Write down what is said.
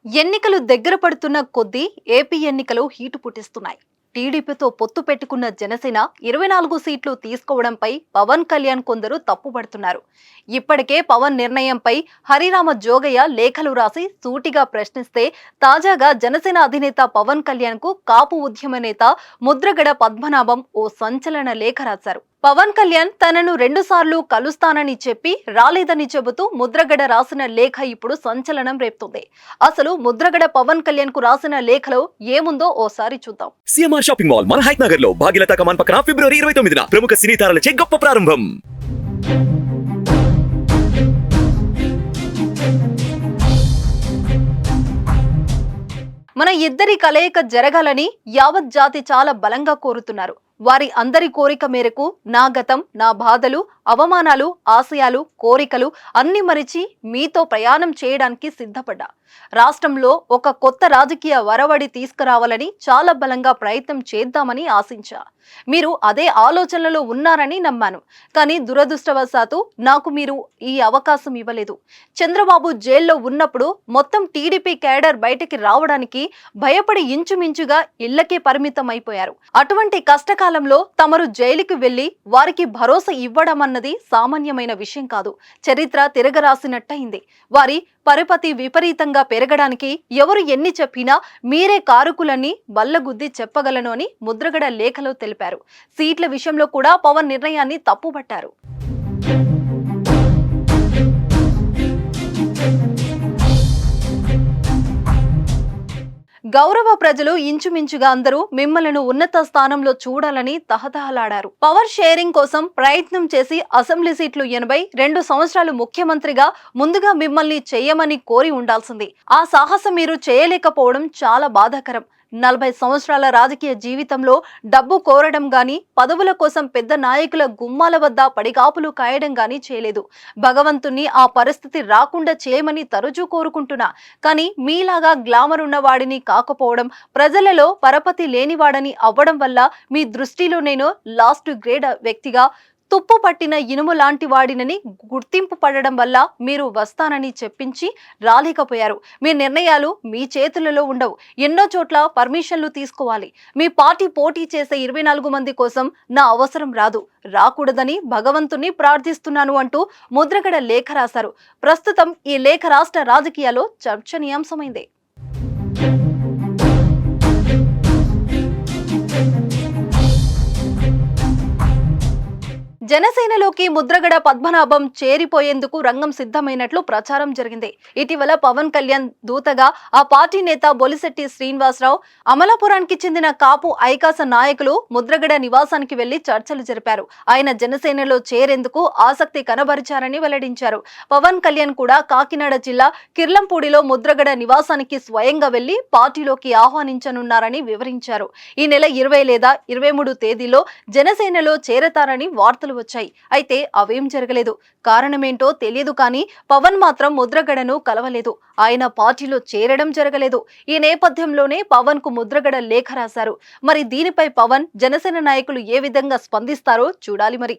ఎన్నికలు దగ్గర పడుతున్న కొద్దీ ఏపీ ఎన్నికలు హీటు పుట్టిస్తున్నాయి. టీడీపీతో పొత్తు పెట్టుకున్న జనసేన 24 సీట్లు తీసుకోవడంపై పవన్ కళ్యాణ్ కొందరు తప్పుపడుతున్నారు. ఇప్పటికే పవన్ నిర్ణయంపై హరిరామ జోగయ్య లేఖలు రాసి సూటిగా ప్రశ్నిస్తే తాజాగా జనసేన అధినేత పవన్ కళ్యాణ్ కు కాపు ఉద్యమ నేత ముద్రగడ పద్మనాభం ఓ సంచలన లేఖ రాశారు. పవన్ కళ్యాణ్ తనను 2 సార్లు కలుస్తానని చెప్పి రాలేదని చెబుతూ ముద్రగడ రాసిన లేఖ ఇప్పుడు సంచలనం రేపుతుంది. అసలు ముద్రగడ పవన్ కళ్యాణ్ కు రాసిన లేఖలో ఏముందో ఓసారి చూద్దాం. సిఎంఆర్ షాపింగ్ మాల్ మన హైట్ నగర్ లో భాగ్యలత కమాన్ పక్కన ఫిబ్రవరి 29న ప్రముఖ సినీ తారలచే గొప్ప ప్రారంభం. మన ఇద్దరి కలయిక జరగాలని యావత్ జాతి చాలా బలంగా కోరుతున్నారు. వారి అందరి కోరిక మేరకు నా గతం, నా బాధలు, అవమానాలు, ఆశయాలు, కోరికలు అన్ని మరిచి మీతో ప్రయాణం చేయడానికి సిద్ధపడ్డా. రాష్ట్రంలో ఒక కొత్త రాజకీయ వరవడి తీసుకురావాలని చాలా బలంగా ప్రయత్నం చేద్దామని ఆశించా. మీరు అదే ఆలోచనలో ఉన్నారని నమ్మాను. కానీ దురదృష్టవశాత్తు నాకు మీరు ఈ అవకాశం ఇవ్వలేదు. చంద్రబాబు జైల్లో ఉన్నప్పుడు మొత్తం టీడీపీ కేడర్ బయటికి రావడానికి భయపడి ఇంచుమించుగా ఇళ్లకే పరిమితం అయిపోయారు. అటువంటి కష్టకాలంలో తమరు జైలుకి వెళ్లి వారికి భరోసా ఇవ్వడం అన్నది సామాన్యమైన విషయం కాదు. చరిత్ర తిరగరాసినట్టయింది. వారి పరపతి విపరీతంగా పెరగడానికి ఎవరు ఎన్ని చెప్పినా మీరే కారకులని బల్లగుద్ది చెప్పగలను అని ముద్రగడ లేఖలో తెలిపారు. సీట్ల విషయంలో కూడా పవన్ నిర్ణయాన్ని తప్పుపట్టారు. గౌరవ ప్రజలు ఇంచుమించుగా అందరూ మిమ్మల్ని ఉన్నత స్థానంలో చూడాలని తహతహలాడారు. పవర్ షేరింగ్ కోసం ప్రయత్నం చేసి అసెంబ్లీ సీట్లు 80, 2 సంవత్సరాలు ముఖ్యమంత్రిగా ముందుగా మిమ్మల్ని చేయమని కోరి ఉండాల్సింది. ఆ సాహసం మీరు చేయలేకపోవడం చాలా బాధాకరం. 40 సంవత్సరాల రాజకీయ జీవితంలో డబ్బు కోరడం గాని, పదవుల కోసం పెద్ద నాయకుల గుమ్మాల వద్ద పడిగాపులు కాయడం గాని చేయలేదు. భగవంతుణ్ణి ఆ పరిస్థితి రాకుండా చేయమని తరచూ కోరుకుంటున్నా. కానీ మీలాగా గ్లామర్ ఉన్న వాడిని కాకపోవడం, ప్రజలలో పరపతి లేనివాడని అవ్వడం వల్ల మీ దృష్టిలో నేను లాస్ట్ గ్రేడ్ వ్యక్తిగా, తుప్పు పట్టిన ఇనుము లాంటి వాడినని గుర్తింపు పడడం వల్ల మీరు వస్తానని చెప్పించి రాలేకపోయారు. మీ నిర్ణయాలు మీ చేతులలో ఉండవు. ఎన్నో చోట్ల పర్మిషన్లు తీసుకోవాలి. మీ పార్టీ పోటీ చేసే 24 మంది కోసం నా అవసరం రాకూడదని భగవంతుని ప్రార్థిస్తున్నాను అంటూ ముద్రగడ లేఖ రాశారు. ప్రస్తుతం ఈ లేఖ రాష్ట్ర రాజకీయాల్లో చర్చనీయాంశమైంది. జనసేనలోకి ముద్రగడ పద్మనాభం చేరిపోయేందుకు రంగం సిద్ధమైనట్లు ప్రచారం జరిగింది. ఇటీవల పవన్ కళ్యాణ్ దూతగా ఆ పార్టీ నేత బొలిశెట్టి శ్రీనివాసరావు, అమలాపురానికి చెందిన కాపు ఐకాస నాయకులు ముద్రగడ నివాసానికి వెళ్లి చర్చలు జరిపారు. ఆయన జనసేనలో చేరేందుకు ఆసక్తి కనబరిచారని వెల్లడించారు. పవన్ కళ్యాణ్ కూడా కాకినాడ జిల్లా కిర్లంపూడిలో ముద్రగడ నివాసానికి స్వయంగా వెళ్లి పార్టీలోకి ఆహ్వానించనున్నారని వివరించారు. ఈ నెల 20 లేదా 23 తేదీలో జనసేనలో చేరతారని వార్తలు వచ్చాయి. అయితే అవేం జరగలేదు. కారణమేంటో తెలియదు. కానీ పవన్ మాత్రం ముద్రగడను కలవలేదు. ఆయన పార్టీలో చేరడం జరగలేదు. ఈ నేపథ్యంలోనే పవన్ కు ముద్రగడ లేఖ రాశారు. మరి దీనిపై పవన్, జనసేన నాయకులు ఏ విధంగా స్పందిస్తారో చూడాలి మరి.